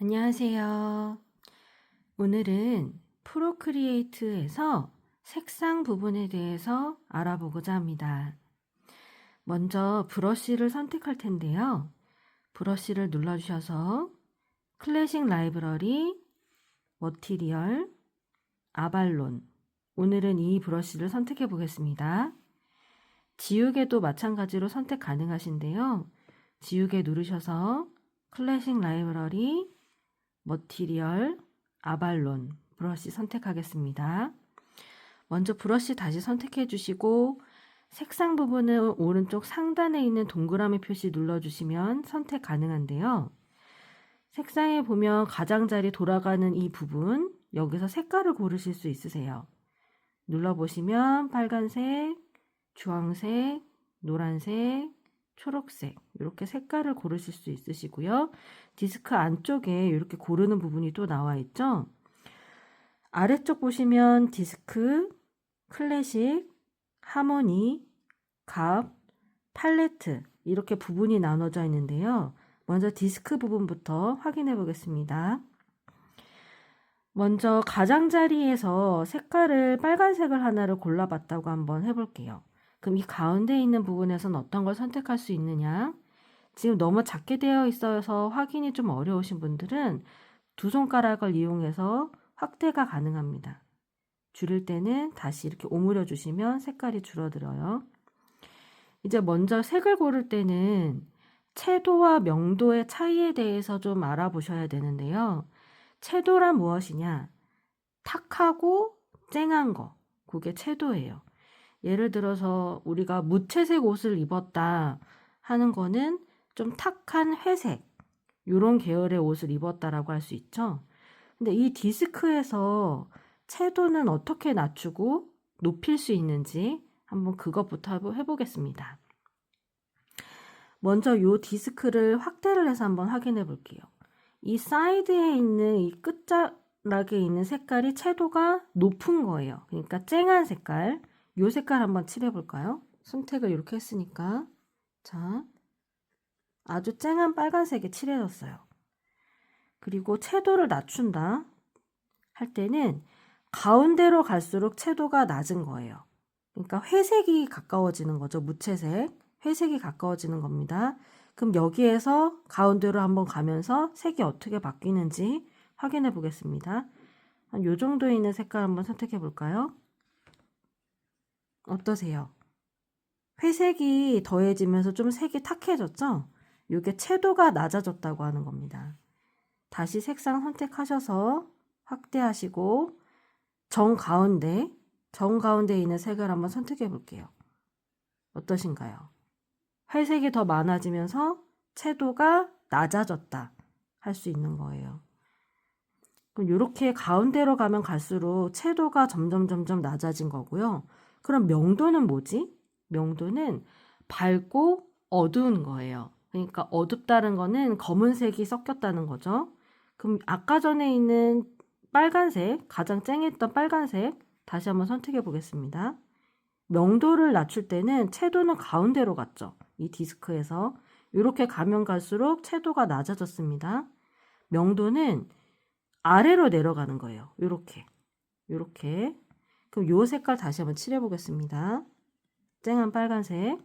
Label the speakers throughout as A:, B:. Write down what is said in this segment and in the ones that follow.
A: 안녕하세요. 오늘은 프로크리에이트에서 색상 부분에 대해서 알아보고자 합니다. 먼저 브러쉬를 선택할 텐데요. 브러쉬를 눌러주셔서 클래식 라이브러리, 머티리얼, 아발론. 오늘은 이 브러쉬를 선택해 보겠습니다. 지우개도 마찬가지로 선택 가능하신데요. 지우개 누르셔서 클래식 라이브러리, 머티리얼, 아발론 브러쉬 선택하겠습니다. 먼저 브러쉬 다시 선택해 주시고 색상 부분은 오른쪽 상단에 있는 동그라미 표시 눌러주시면 선택 가능한데요. 색상에 보면 가장자리 돌아가는 이 부분, 여기서 색깔을 고르실 수 있으세요. 눌러보시면 빨간색, 주황색, 노란색, 초록색 이렇게 색깔을 고르실 수 있으시고요. 디스크 안쪽에 이렇게 고르는 부분이 또 나와 있죠. 아래쪽 보시면 디스크, 클래식, 하모니, 값, 팔레트 이렇게 부분이 나눠져 있는데요. 먼저 디스크 부분부터 확인해 보겠습니다. 먼저 가장자리에서 색깔을 빨간색을 하나를 골라봤다고 한번 해볼게요. 그럼 이 가운데 있는 부분에서는 어떤 걸 선택할 수 있느냐? 지금 너무 작게 되어 있어서 확인이 좀 어려우신 분들은 두 손가락을 이용해서 확대가 가능합니다. 줄일 때는 다시 이렇게 오므려 주시면 색깔이 줄어들어요. 이제 먼저 색을 고를 때는 채도와 명도의 차이에 대해서 좀 알아보셔야 되는데요. 채도란 무엇이냐? 탁하고 쨍한 거, 그게 채도예요. 예를 들어서 우리가 무채색 옷을 입었다 하는 거는 좀 탁한 회색, 이런 계열의 옷을 입었다라고 할 수 있죠. 근데 이 디스크에서 채도는 어떻게 낮추고 높일 수 있는지 한번 그것부터 해보겠습니다. 먼저 이 디스크를 확대를 해서 한번 확인해 볼게요. 이 사이드에 있는 이 끝자락에 있는 색깔이 채도가 높은 거예요. 그러니까 쨍한 색깔, 이 색깔 한번 칠해 볼까요? 선택을 이렇게 했으니까 자, 아주 쨍한 빨간색에 칠해졌어요. 그리고 채도를 낮춘다 할 때는 가운데로 갈수록 채도가 낮은 거예요. 그러니까 회색이 가까워지는 거죠. 무채색, 회색이 가까워지는 겁니다. 그럼 여기에서 가운데로 한번 가면서 색이 어떻게 바뀌는지 확인해 보겠습니다. 한 요 정도에 있는 색깔 한번 선택해 볼까요? 어떠세요? 회색이 더해지면서 좀 색이 탁해졌죠? 이게 채도가 낮아졌다고 하는 겁니다. 다시 색상 선택하셔서 확대하시고 정가운데에 있는 색을 한번 선택해 볼게요. 어떠신가요? 회색이 더 많아지면서 채도가 낮아졌다 할 수 있는 거예요. 그럼 이렇게 가운데로 가면 갈수록 채도가 점점 낮아진 거고요. 그럼 명도는 뭐지? 명도는 밝고 어두운 거예요. 그러니까 어둡다는 거는 검은색이 섞였다는 거죠. 그럼 아까 전에 있는 빨간색, 가장 쨍했던 빨간색 다시 한번 선택해 보겠습니다. 명도를 낮출 때는 채도는 가운데로 갔죠. 이 디스크에서 이렇게 가면 갈수록 채도가 낮아졌습니다. 명도는 아래로 내려가는 거예요. 이렇게 그럼 요 색깔 다시 한번 칠해 보겠습니다. 쨍한 빨간색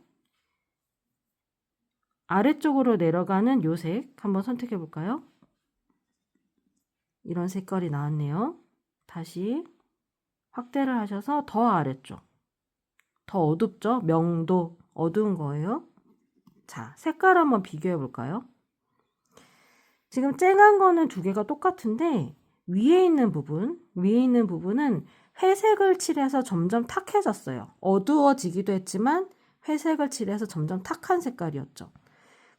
A: 아래쪽으로 내려가는 요 색 한번 선택해 볼까요? 이런 색깔이 나왔네요. 다시 확대를 하셔서 더 아래쪽 더 어둡죠? 명도 어두운 거예요. 자, 색깔 한번 비교해 볼까요? 지금 쨍한 거는 두 개가 똑같은데 위에 있는 부분은 회색을 칠해서 점점 탁해졌어요. 어두워지기도 했지만 회색을 칠해서 점점 탁한 색깔이었죠.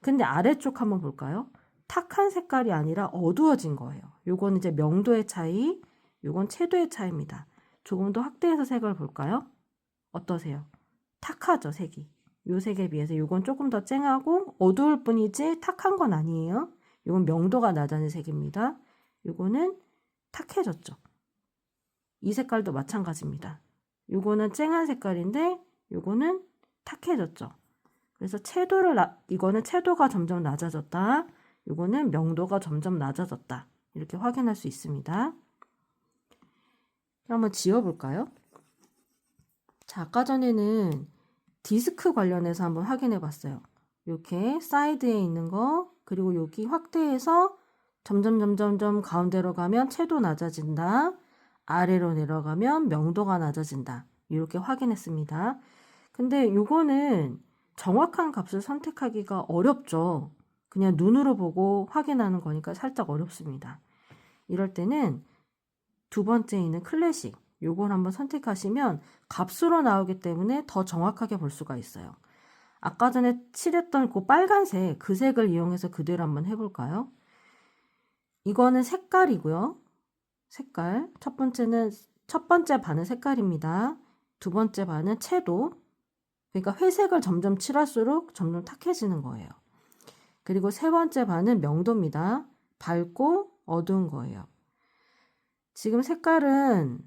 A: 근데 아래쪽 한번 볼까요? 탁한 색깔이 아니라 어두워진 거예요. 요건 이제 명도의 차이, 요건 채도의 차이입니다. 조금 더 확대해서 색을 볼까요? 어떠세요? 탁하죠, 색이. 요 색에 비해서 요건 조금 더 쨍하고 어두울 뿐이지 탁한 건 아니에요. 요건 명도가 낮아진 색입니다. 요거는 탁해졌죠. 이 색깔도 마찬가지입니다. 요거는 쨍한 색깔인데 요거는 탁해졌죠. 그래서 이거는 채도가 점점 낮아졌다. 요거는 명도가 점점 낮아졌다. 이렇게 확인할 수 있습니다. 한번 지워볼까요? 자, 아까 전에는 디스크 관련해서 한번 확인해 봤어요. 이렇게 사이드에 있는 거, 그리고 여기 확대해서 점점 가운데로 가면 채도 낮아진다. 아래로 내려가면 명도가 낮아진다. 이렇게 확인했습니다. 근데 요거는 정확한 값을 선택하기가 어렵죠. 그냥 눈으로 보고 확인하는 거니까 살짝 어렵습니다. 이럴 때는 두 번째에 있는 클래식, 요걸 한번 선택하시면 값으로 나오기 때문에 더 정확하게 볼 수가 있어요. 아까 전에 칠했던 그 빨간색, 그 색을 이용해서 그대로 한번 해볼까요? 이거는 색깔이고요. 색깔. 첫 번째 반은 색깔입니다. 두 번째 반은 채도. 그러니까 회색을 점점 칠할수록 점점 탁해지는 거예요. 그리고 세 번째 반은 명도입니다. 밝고 어두운 거예요. 지금 색깔은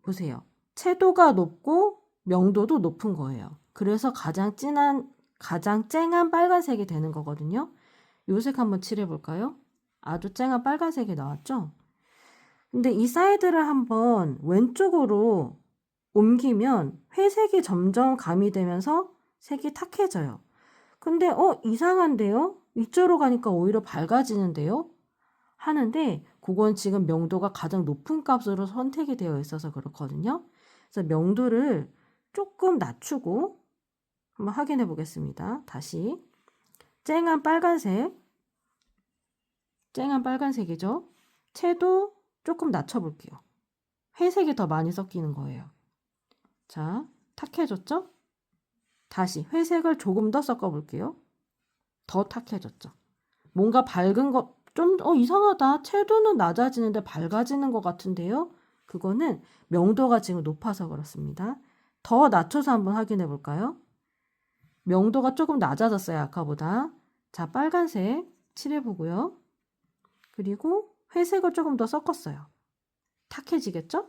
A: 보세요. 채도가 높고 명도도 높은 거예요. 그래서 가장 쨍한 빨간색이 되는 거거든요. 요 색 한번 칠해 볼까요? 아주 쨍한 빨간색이 나왔죠? 근데 이 사이드를 한번 왼쪽으로 옮기면 회색이 점점 가미되면서 색이 탁해져요. 근데 이상한데요? 이쪽으로 가니까 오히려 밝아지는데요? 하는데 그건 지금 명도가 가장 높은 값으로 선택이 되어 있어서 그렇거든요. 그래서 명도를 조금 낮추고 한번 확인해 보겠습니다. 다시 쨍한 빨간색이죠. 채도 조금 낮춰볼게요. 회색이 더 많이 섞이는 거예요. 자, 탁해졌죠? 다시 회색을 조금 더 섞어볼게요. 더 탁해졌죠? 뭔가 밝은 거, 좀 이상하다. 채도는 낮아지는데 밝아지는 것 같은데요? 그거는 명도가 지금 높아서 그렇습니다. 더 낮춰서 한번 확인해 볼까요? 명도가 조금 낮아졌어요. 아까보다. 자, 빨간색 칠해보고요. 그리고 회색을 조금 더 섞었어요. 탁해지겠죠?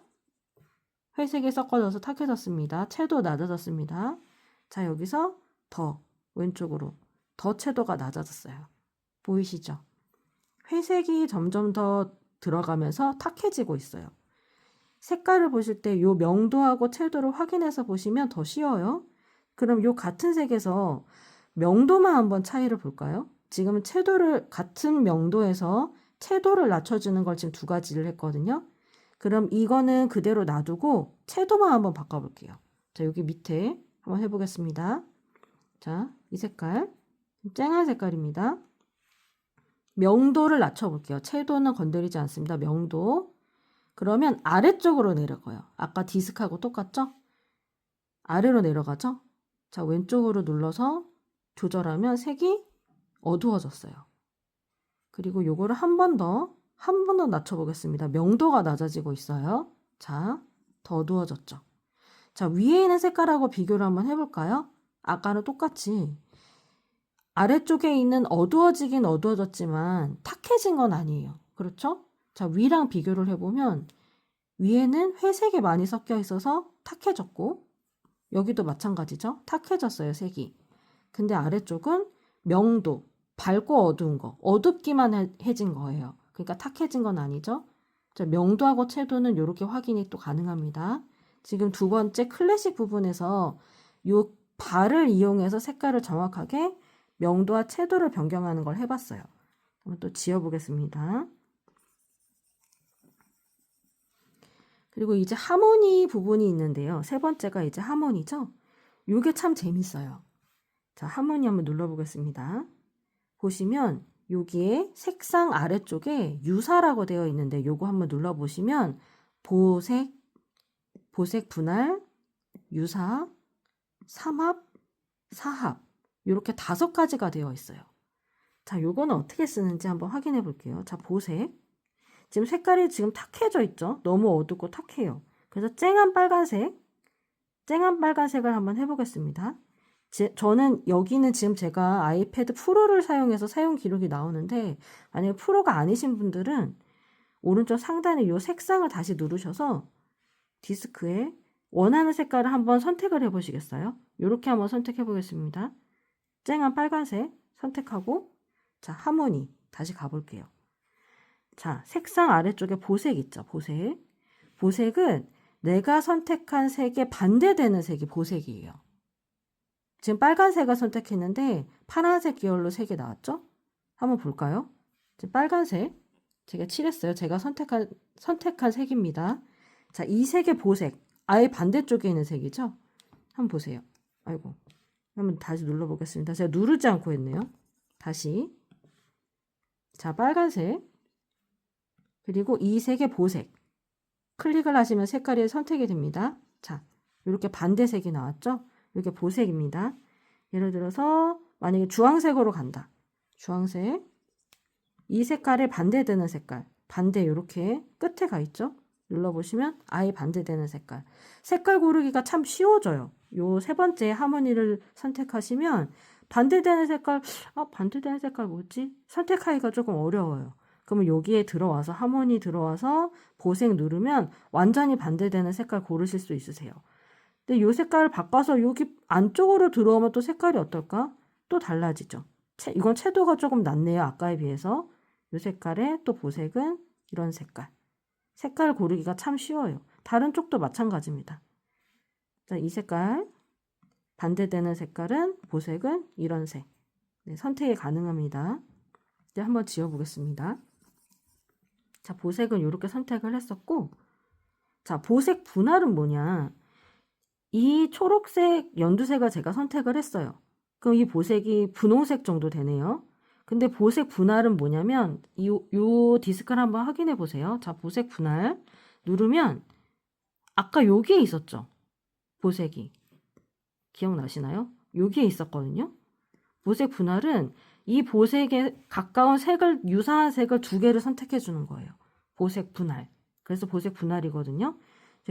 A: 회색이 섞어져서 탁해졌습니다. 채도 낮아졌습니다. 자, 여기서 더 왼쪽으로 더 채도가 낮아졌어요. 보이시죠? 회색이 점점 더 들어가면서 탁해지고 있어요. 색깔을 보실 때 요 명도하고 채도를 확인해서 보시면 더 쉬워요. 그럼 요 같은 색에서 명도만 한번 차이를 볼까요? 지금 채도를 같은 명도에서 채도를 낮춰주는 걸 지금 두 가지를 했거든요. 그럼 이거는 그대로 놔두고 채도만 한번 바꿔볼게요. 자, 여기 밑에 한번 해보겠습니다. 자, 이 색깔 쨍한 색깔입니다. 명도를 낮춰볼게요. 채도는 건드리지 않습니다. 명도. 그러면 아래쪽으로 내려가요. 아까 디스크하고 똑같죠? 아래로 내려가죠? 자, 왼쪽으로 눌러서 조절하면 색이 어두워졌어요. 그리고 요거를 한 번 더 낮춰보겠습니다. 명도가 낮아지고 있어요. 자, 더 어두워졌죠? 자, 위에 있는 색깔하고 비교를 한번 해볼까요? 아까는 똑같이 아래쪽에 있는 어두워지긴 어두워졌지만 탁해진 건 아니에요. 그렇죠? 자, 위랑 비교를 해보면 위에는 회색이 많이 섞여 있어서 탁해졌고 여기도 마찬가지죠. 탁해졌어요, 색이. 근데 아래쪽은 명도, 밝고 어두운 거, 어둡기만 해진 거예요. 그러니까 탁해진 건 아니죠. 자, 명도하고 채도는 이렇게 확인이 또 가능합니다. 지금 두 번째 클래식 부분에서 이 발을 이용해서 색깔을 정확하게 명도와 채도를 변경하는 걸 해봤어요. 한번 또 지워보겠습니다. 그리고 이제 하모니 부분이 있는데요. 세 번째가 이제 하모니죠. 이게 참 재밌어요. 자, 하모니 한번 눌러보겠습니다. 보시면 여기에 색상 아래쪽에 유사라고 되어 있는데 요거 한번 눌러보시면 보색 분할, 유사, 삼합, 사합 이렇게 5가지가 되어 있어요. 자, 요거는 어떻게 쓰는지 한번 확인해 볼게요. 자, 보색. 지금 색깔이 지금 탁해져 있죠? 너무 어둡고 탁해요. 그래서 쨍한 빨간색을 한번 해보겠습니다. 저는 여기는 지금 제가 아이패드 프로를 사용해서 사용 기록이 나오는데 만약에 프로가 아니신 분들은 오른쪽 상단에 이 색상을 다시 누르셔서 디스크에 원하는 색깔을 한번 선택을 해보시겠어요? 이렇게 한번 선택해 보겠습니다. 쨍한 빨간색 선택하고 자, 하모니. 다시 가볼게요. 자, 색상 아래쪽에 보색 있죠? 보색. 보색은 내가 선택한 색에 반대되는 색이 보색이에요. 지금 빨간색을 선택했는데 파란색 계열로 색이 나왔죠? 한번 볼까요? 지금 빨간색 제가 칠했어요. 제가 선택한 색입니다. 자, 이 색의 보색 아예 반대쪽에 있는 색이죠? 한번 보세요. 아이고, 한번 다시 눌러보겠습니다. 제가 누르지 않고 했네요. 다시. 자, 빨간색 그리고 이 색의 보색 클릭을 하시면 색깔이 선택이 됩니다. 자, 이렇게 반대색이 나왔죠? 이렇게 보색입니다. 예를 들어서 만약에 주황색으로 간다. 주황색 이 색깔에 반대되는 색깔 반대 이렇게 끝에 가 있죠? 눌러보시면 아예 반대되는 색깔 색깔 고르기가 참 쉬워져요. 요 세 번째 하모니를 선택하시면 반대되는 색깔 반대되는 색깔 뭐지? 선택하기가 조금 어려워요. 그러면 여기에 들어와서 하모니 들어와서 보색 누르면 완전히 반대되는 색깔 고르실 수 있으세요. 근데 이 색깔을 바꿔서 여기 안쪽으로 들어오면 또 색깔이 어떨까? 또 달라지죠. 이건 채도가 조금 낮네요. 아까에 비해서. 이 색깔에 또 보색은 이런 색깔. 색깔 고르기가 참 쉬워요. 다른 쪽도 마찬가지입니다. 자, 이 색깔 반대되는 색깔은 보색은 이런 색. 네, 선택이 가능합니다. 이제 한번 지워보겠습니다. 자, 보색은 이렇게 선택을 했었고 자, 보색 분할은 뭐냐? 이 초록색 연두색을 제가 선택을 했어요. 그럼 이 보색이 분홍색 정도 되네요. 근데 보색 분할은 뭐냐면 요 디스크를 한번 확인해 보세요. 자, 보색 분할 누르면 아까 여기에 있었죠. 보색이. 기억나시나요? 여기에 있었거든요. 보색 분할은 이 보색에 가까운 색을 유사한 색을 두 개를 선택해 주는 거예요. 보색 분할. 그래서 보색 분할이거든요.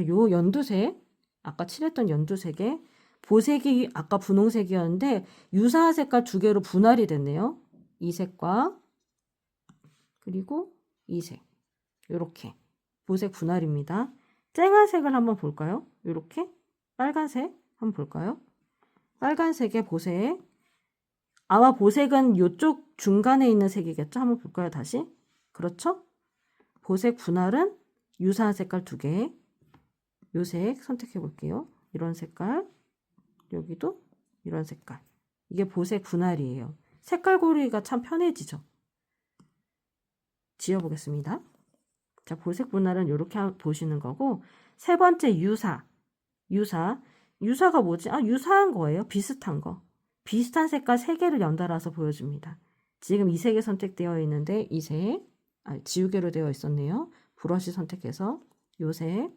A: 요 연두색 아까 칠했던 연두색에 보색이 아까 분홍색이었는데 유사한 색깔 두 개로 분할이 됐네요. 이 색과 그리고 이 색. 이렇게 보색 분할입니다. 쨍한 색을 한번 볼까요? 이렇게 빨간색 한번 볼까요? 빨간색의 보색 아마 보색은 이쪽 중간에 있는 색이겠죠? 한번 볼까요? 다시. 그렇죠? 보색 분할은 유사한 색깔 두 개. 요 색 선택해 볼게요. 이런 색깔. 여기도 이런 색깔. 이게 보색 분할이에요. 색깔 고르기가 참 편해지죠. 지워보겠습니다. 자, 보색 분할은 이렇게 보시는 거고 세 번째 유사. 유사가 뭐지? 유사한 거예요. 비슷한 거. 비슷한 색깔 세 개를 연달아서 보여줍니다. 지금 이 색이 선택되어 있는데 이 색, 지우개로 되어 있었네요. 브러쉬 선택해서 요 색,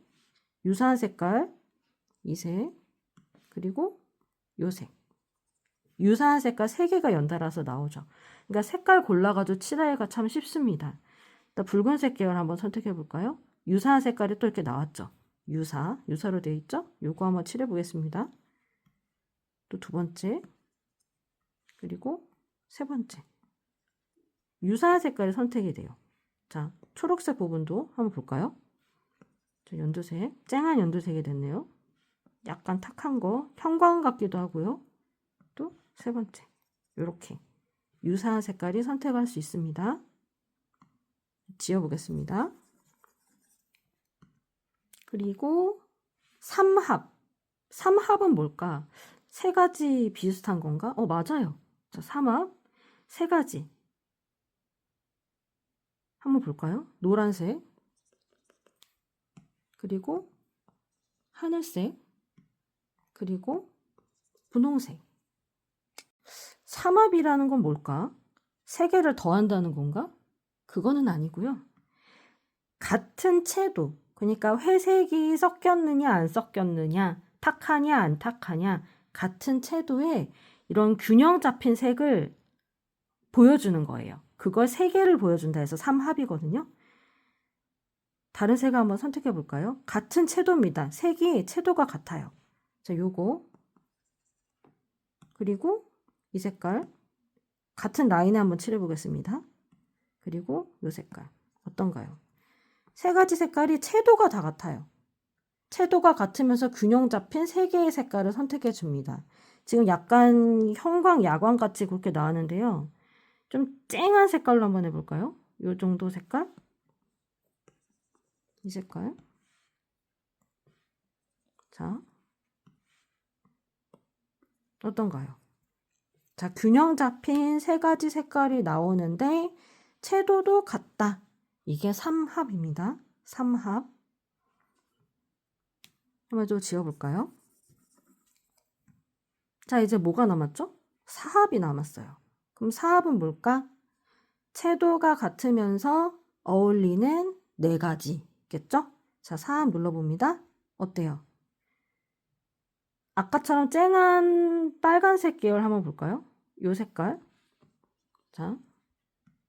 A: 유사한 색깔 이 색, 그리고 요 색. 유사한 색깔 3개가 연달아서 나오죠. 그러니까 색깔 골라가지고 칠하기가 참 쉽습니다. 일단 붉은색 계열 한번 선택해 볼까요? 유사한 색깔이 또 이렇게 나왔죠. 유사로 되어 있죠? 요거 한번 칠해 보겠습니다. 또 두 번째, 그리고 세 번째. 유사한 색깔이 선택이 돼요. 자, 초록색 부분도 한번 볼까요? 자, 연두색, 쨍한 연두색이 됐네요. 약간 탁한 거, 형광 같기도 하고요. 또 세 번째, 이렇게 유사한 색깔이 선택할 수 있습니다. 지워보겠습니다. 그리고 삼합은 뭘까? 세 가지 비슷한 건가? 맞아요. 자, 삼합 세 가지 한번 볼까요? 노란색, 그리고 하늘색, 그리고 분홍색. 삼합이라는 건 뭘까? 세 개를 더한다는 건가? 그거는 아니고요. 같은 채도, 그러니까 회색이 섞였느냐 안 섞였느냐, 탁하냐 안 탁하냐, 같은 채도의 이런 균형 잡힌 색을 보여주는 거예요. 그걸 세 개를 보여준다 해서 삼합이거든요. 다른 색을 한번 선택해 볼까요? 같은 채도입니다. 색이 채도가 같아요. 자, 요거. 그리고 이 색깔. 같은 라인에 한번 칠해 보겠습니다. 그리고 요 색깔. 어떤가요? 세 가지 색깔이 채도가 다 같아요. 채도가 같으면서 균형 잡힌 세 개의 색깔을 선택해 줍니다. 지금 약간 형광, 야광 같이 그렇게 나왔는데요. 좀 쨍한 색깔로 한번 해볼까요? 요 정도 색깔? 이 색깔. 자, 어떤가요? 자, 균형 잡힌 세 가지 색깔이 나오는데 채도도 같다. 이게 삼합입니다. 삼합. 한번 좀 지워볼까요? 자, 이제 뭐가 남았죠? 사합이 남았어요. 그럼 사합은 뭘까? 채도가 같으면서 어울리는 네 가지겠죠? 자, 사합 눌러봅니다. 어때요? 아까처럼 쨍한 빨간색 계열 한번 볼까요? 요 색깔. 자,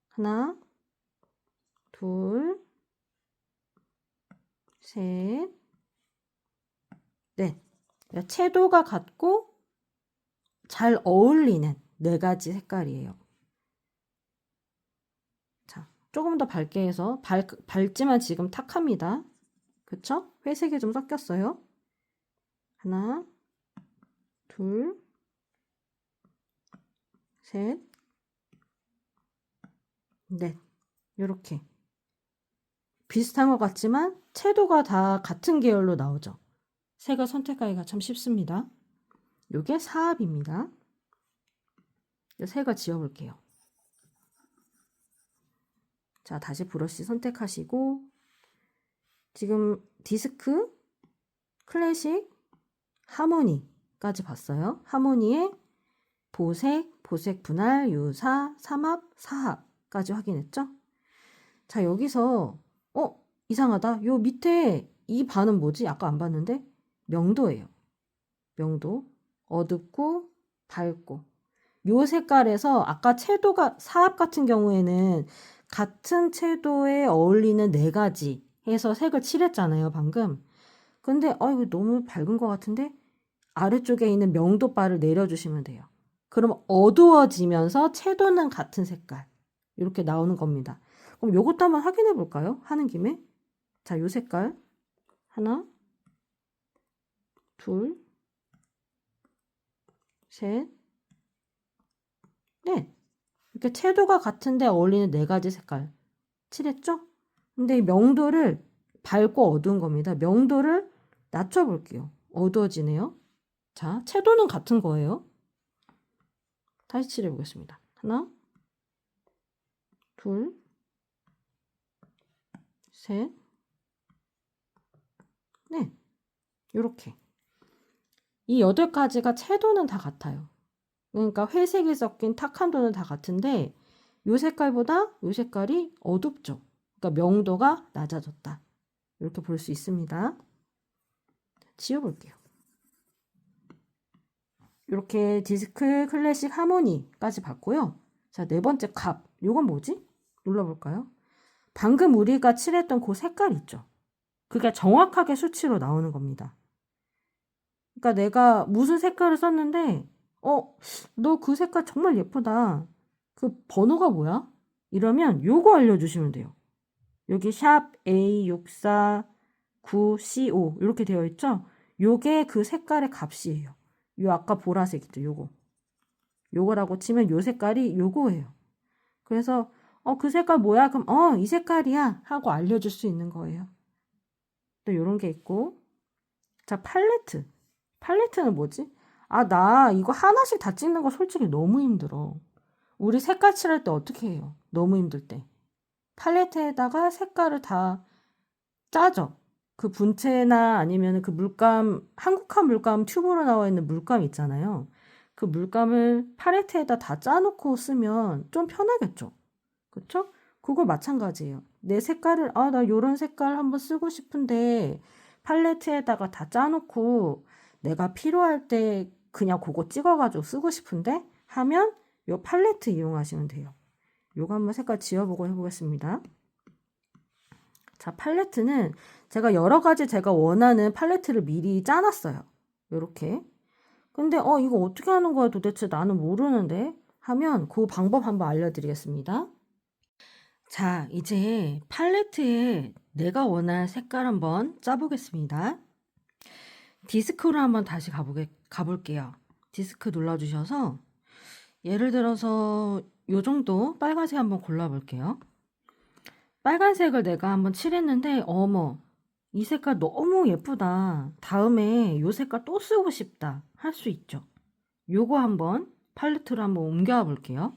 A: 하나, 둘, 셋, 넷. 채도가 같고 잘 어울리는 네 가지 색깔이에요. 자, 조금 더 밝게 해서 밝지만 지금 탁합니다. 그쵸? 회색이 좀 섞였어요. 하나, 둘, 셋, 넷. 요렇게 비슷한 것 같지만 채도가 다 같은 계열로 나오죠. 색을 선택하기가 참 쉽습니다. 요게 사합입니다. 색을 지워볼게요. 자, 다시 브러쉬 선택하시고 지금 디스크, 클래식, 하모니까지 봤어요. 하모니에 보색, 보색 분할, 유사, 삼합, 사합까지 확인했죠? 자, 여기서 이상하다. 요 밑에 이 반은 뭐지? 아까 안 봤는데 명도예요. 명도. 어둡고 밝고. 요 색깔에서 아까 채도가 사합 같은 경우에는 같은 채도에 어울리는 네 가지 해서 색을 칠했잖아요, 방금. 근데 이거 너무 밝은 것 같은데 아래쪽에 있는 명도 바를 내려주시면 돼요. 그럼 어두워지면서 채도는 같은 색깔. 이렇게 나오는 겁니다. 그럼 요것도 한번 확인해 볼까요? 하는 김에. 자, 요 색깔. 하나, 둘, 셋, 넷. 이렇게 채도가 같은데 어울리는 네 가지 색깔. 칠했죠? 근데 이 명도를 밝고 어두운 겁니다. 명도를 낮춰볼게요. 어두워지네요. 자, 채도는 같은 거예요. 다시 칠해보겠습니다. 하나, 둘, 셋, 넷. 요렇게. 이 8가지가 채도는 다 같아요. 그러니까 회색이 섞인 탁한도는 다 같은데 요 색깔보다 요 색깔이 어둡죠. 그러니까 명도가 낮아졌다. 이렇게 볼 수 있습니다. 지워볼게요. 이렇게 디스크, 클래식, 하모니까지 봤고요. 자, 네 번째 값. 요건 뭐지? 눌러볼까요? 방금 우리가 칠했던 그 색깔 있죠? 그게 정확하게 수치로 나오는 겁니다. 그러니까 내가 무슨 색깔을 썼는데 너 그 색깔 정말 예쁘다. 그 번호가 뭐야? 이러면 요거 알려주시면 돼요. 여기 샵 A649CO 이렇게 되어 있죠? 요게 그 색깔의 값이에요. 요 아까 보라색 있죠? 요거라고 치면 요 색깔이 요거예요. 그래서 그 색깔 뭐야? 그럼 이 색깔이야 하고 알려줄 수 있는 거예요. 또 요런 게 있고 자, 팔레트. 팔레트는 뭐지? 나 이거 하나씩 다 찍는 거 솔직히 너무 힘들어. 우리 색깔 칠할 때 어떻게 해요? 너무 힘들 때. 팔레트에다가 색깔을 다 짜죠. 그 분체나 아니면 그 물감, 한국화 물감 튜브로 나와 있는 물감 있잖아요. 그 물감을 팔레트에다 다 짜놓고 쓰면 좀 편하겠죠. 그쵸? 그거 마찬가지예요. 내 색깔을, 나 요런 색깔 한번 쓰고 싶은데 팔레트에다가 다 짜놓고 내가 필요할 때 그냥 그거 찍어가지고 쓰고 싶은데 하면 요 팔레트 이용하시면 돼요. 요거 한번 색깔 지워보고 해보겠습니다. 자, 팔레트는 제가 여러 가지 제가 원하는 팔레트를 미리 짜놨어요. 요렇게. 근데 이거 어떻게 하는 거야 도대체 나는 모르는데 하면 그 방법 한번 알려드리겠습니다. 자, 이제 팔레트에 내가 원하는 색깔 한번 짜보겠습니다. 디스크로 한번 다시 가볼게요. 디스크 눌러주셔서 예를 들어서 요 정도 빨간색 한번 골라볼게요. 빨간색을 내가 한번 칠했는데 어머 이 색깔 너무 예쁘다. 다음에 요 색깔 또 쓰고 싶다. 할 수 있죠. 요거 한번 팔레트로 한번 옮겨 볼게요.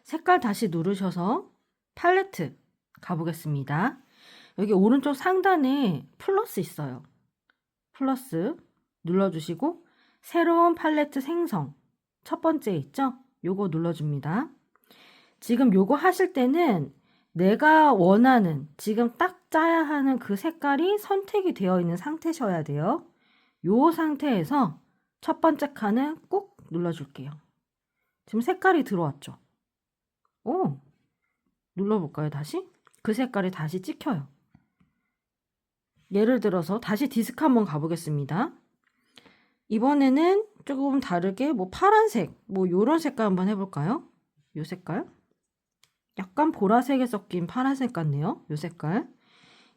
A: 색깔 다시 누르셔서 팔레트 가보겠습니다. 여기 오른쪽 상단에 플러스 있어요. 플러스 눌러주시고 새로운 팔레트 생성 첫 번째 있죠? 요거 눌러줍니다. 지금 요거 하실 때는 내가 원하는 지금 딱 짜야 하는 그 색깔이 선택이 되어 있는 상태셔야 돼요. 요 상태에서 첫 번째 칸을 꾹 눌러줄게요. 지금 색깔이 들어왔죠? 오! 눌러볼까요, 다시? 그 색깔이 다시 찍혀요. 예를 들어서 다시 디스크 한번 가보겠습니다. 이번에는 조금 다르게 뭐 파란색, 뭐 요런 색깔 한번 해볼까요? 요 색깔? 약간 보라색에 섞인 파란색 같네요. 요 색깔.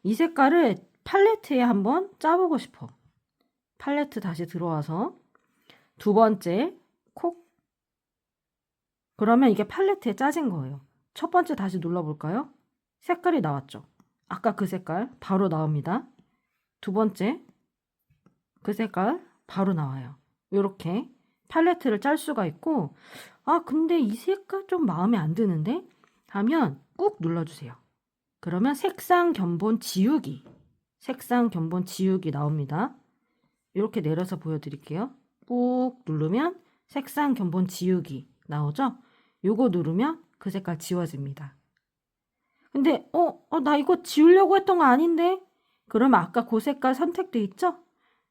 A: 이 색깔을 팔레트에 한번 짜보고 싶어. 팔레트 다시 들어와서 두 번째 콕. 그러면 이게 팔레트에 짜진 거예요. 첫 번째 다시 눌러볼까요? 색깔이 나왔죠. 아까 그 색깔 바로 나옵니다. 두 번째 그 색깔 바로 나와요. 이렇게 팔레트를 짤 수가 있고 아 근데 이 색깔 좀 마음에 안 드는데 하면 꾹 눌러주세요. 그러면 색상 견본 지우기 색상 견본 지우기 나옵니다. 이렇게 내려서 보여드릴게요. 꾹 누르면 색상 견본 지우기 나오죠? 요거 누르면 그 색깔 지워집니다. 근데 나 이거 지우려고 했던 거 아닌데? 그러면 아까 그 색깔 선택돼 있죠?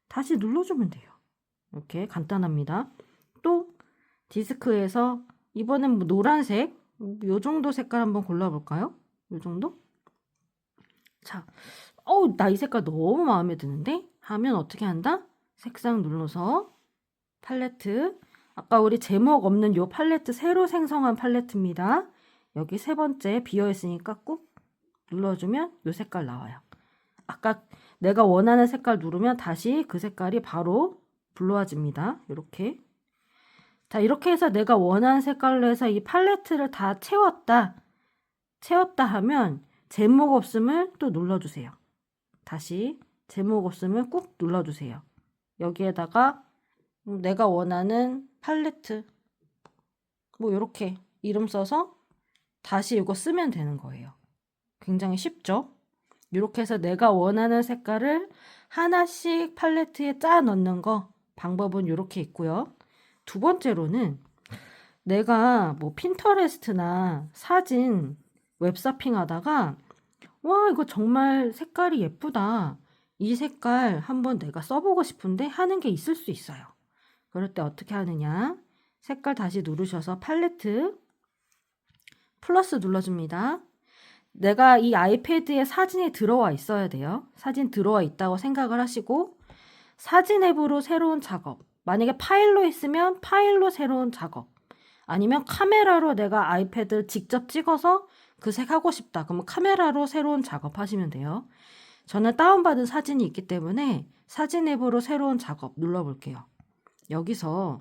A: 다시 눌러주면 돼요. 이렇게 간단합니다. 또 디스크에서 이번엔 뭐 노란색 요 정도 색깔 한번 골라볼까요? 요 정도? 자, 나 이 색깔 너무 마음에 드는데? 하면 어떻게 한다? 색상 눌러서 팔레트 아까 우리 제목 없는 요 팔레트 새로 생성한 팔레트입니다. 여기 세 번째 비어있으니까 꾹 눌러주면 요 색깔 나와요. 아까 내가 원하는 색깔 누르면 다시 그 색깔이 바로 불러와집니다. 이렇게. 자, 이렇게 해서 내가 원하는 색깔로 해서 이 팔레트를 다 채웠다 하면 제목 없음을 또 눌러주세요. 다시 제목 없음을 꾹 눌러주세요. 여기에다가 내가 원하는 팔레트 뭐 이렇게 이름 써서 다시 이거 쓰면 되는 거예요. 굉장히 쉽죠? 이렇게 해서 내가 원하는 색깔을 하나씩 팔레트에 짜 넣는 거 방법은 이렇게 있고요. 두 번째로는 내가 뭐 핀터레스트나 사진 웹서핑 하다가 와 이거 정말 색깔이 예쁘다. 이 색깔 한번 내가 써보고 싶은데 하는 게 있을 수 있어요. 그럴 때 어떻게 하느냐? 색깔 다시 누르셔서 팔레트 플러스 눌러줍니다. 내가 이 아이패드에 사진이 들어와 있어야 돼요. 사진 들어와 있다고 생각을 하시고 사진 앱으로 새로운 작업 만약에 파일로 있으면 파일로 새로운 작업 아니면 카메라로 내가 아이패드 직접 찍어서 그 색 하고 싶다. 그러면 카메라로 새로운 작업 하시면 돼요. 저는 다운받은 사진이 있기 때문에 사진 앱으로 새로운 작업 눌러볼게요. 여기서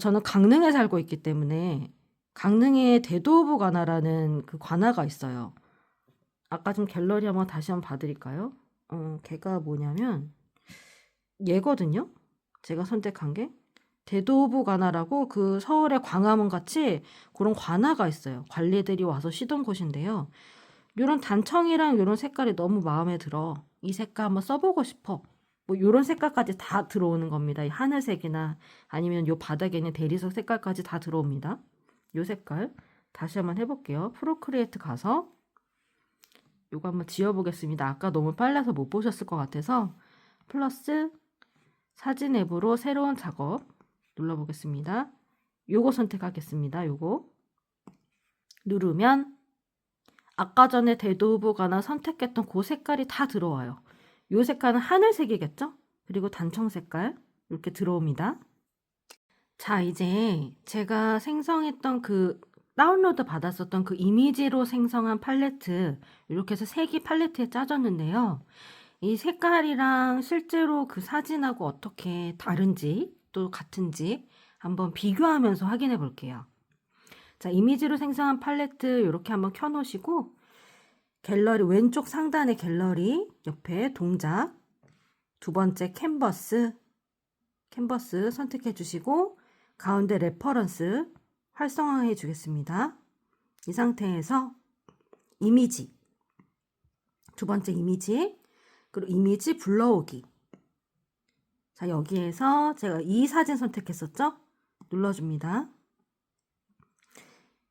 A: 저는 강릉에 살고 있기 때문에 강릉에 대도 오브 가나라는 그 관아가 있어요. 아까 좀 갤러리 한번 다시 한번 봐드릴까요? 걔가 뭐냐면 얘거든요. 제가 선택한 게 대도 오브 가나라고 그 서울의 광화문 같이 그런 관아가 있어요. 관리들이 와서 쉬던 곳인데요. 이런 단청이랑 이런 색깔이 너무 마음에 들어. 이 색깔 한번 써보고 싶어. 뭐 이런 색깔까지 다 들어오는 겁니다. 이 하늘색이나 아니면 요 바닥에 있는 대리석 색깔까지 다 들어옵니다. 요 색깔 다시 한번 해볼게요. 프로크리에이트 가서 요거 한번 지워보겠습니다. 아까 너무 빨라서 못 보셨을 것 같아서 플러스 사진 앱으로 새로운 작업 눌러보겠습니다. 요거 선택하겠습니다. 요거 누르면 아까 전에 대도 오브 가나 선택했던 그 색깔이 다 들어와요. 요 색깔은 하늘색이겠죠? 그리고 단청 색깔 이렇게 들어옵니다. 자, 이제 제가 생성했던 그 다운로드 받았었던 그 이미지로 생성한 팔레트 이렇게 해서 색이 팔레트에 짜졌는데요. 이 색깔이랑 실제로 그 사진하고 어떻게 다른지 또 같은지 한번 비교하면서 확인해 볼게요. 자, 이미지로 생성한 팔레트 이렇게 한번 켜놓으시고 갤러리 왼쪽 상단의 갤러리 옆에 동작 두 번째 캔버스 선택해 주시고 가운데 레퍼런스 활성화해 주겠습니다. 이 상태에서 이미지 두 번째 이미지 그리고 이미지 불러오기. 자, 여기에서 제가 이 사진 선택했었죠? 눌러줍니다.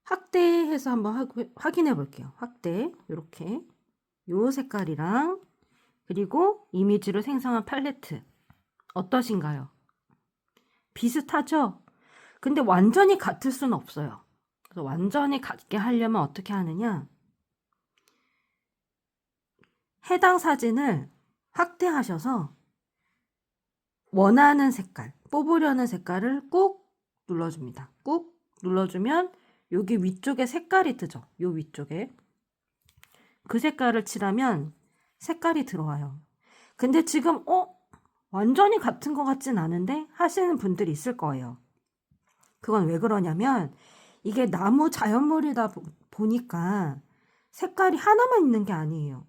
A: 확대해서 한번 확인해 볼게요. 확대 이렇게 요 색깔이랑 그리고 이미지로 생성한 팔레트 어떠신가요? 비슷하죠? 근데 완전히 같을 수는 없어요. 그래서 완전히 같게 하려면 어떻게 하느냐? 해당 사진을 확대하셔서 원하는 색깔, 뽑으려는 색깔을 꾹 눌러줍니다. 꾹 눌러주면 여기 위쪽에 색깔이 뜨죠. 요 위쪽에. 그 색깔을 칠하면 색깔이 들어와요. 근데 지금 완전히 같은 것 같진 않은데 하시는 분들이 있을 거예요. 그건 왜 그러냐면 이게 나무 자연물이다 보니까 색깔이 하나만 있는 게 아니에요.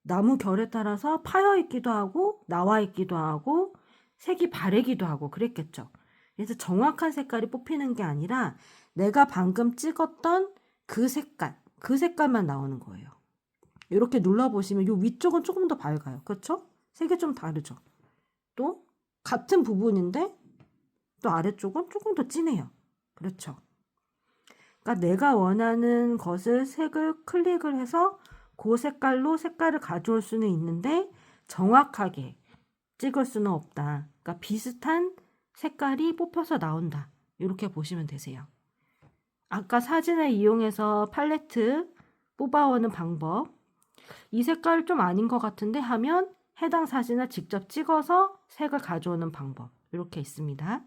A: 나무 결에 따라서 파여 있기도 하고 나와 있기도 하고 색이 바래기도 하고 그랬겠죠. 그래서 정확한 색깔이 뽑히는 게 아니라 내가 방금 찍었던 그 색깔만 나오는 거예요. 이렇게 눌러보시면 이 위쪽은 조금 더 밝아요. 그렇죠? 색이 좀 다르죠. 또 같은 부분인데 또 아래쪽은 조금 더 진해요. 그렇죠? 그러니까 내가 원하는 것을 색을 클릭을 해서 그 색깔로 색깔을 가져올 수는 있는데 정확하게 찍을 수는 없다. 그러니까 비슷한 색깔이 뽑혀서 나온다. 이렇게 보시면 되세요. 아까 사진을 이용해서 팔레트 뽑아오는 방법. 이 색깔 좀 아닌 것 같은데 하면 해당 사진을 직접 찍어서 색을 가져오는 방법. 이렇게 있습니다.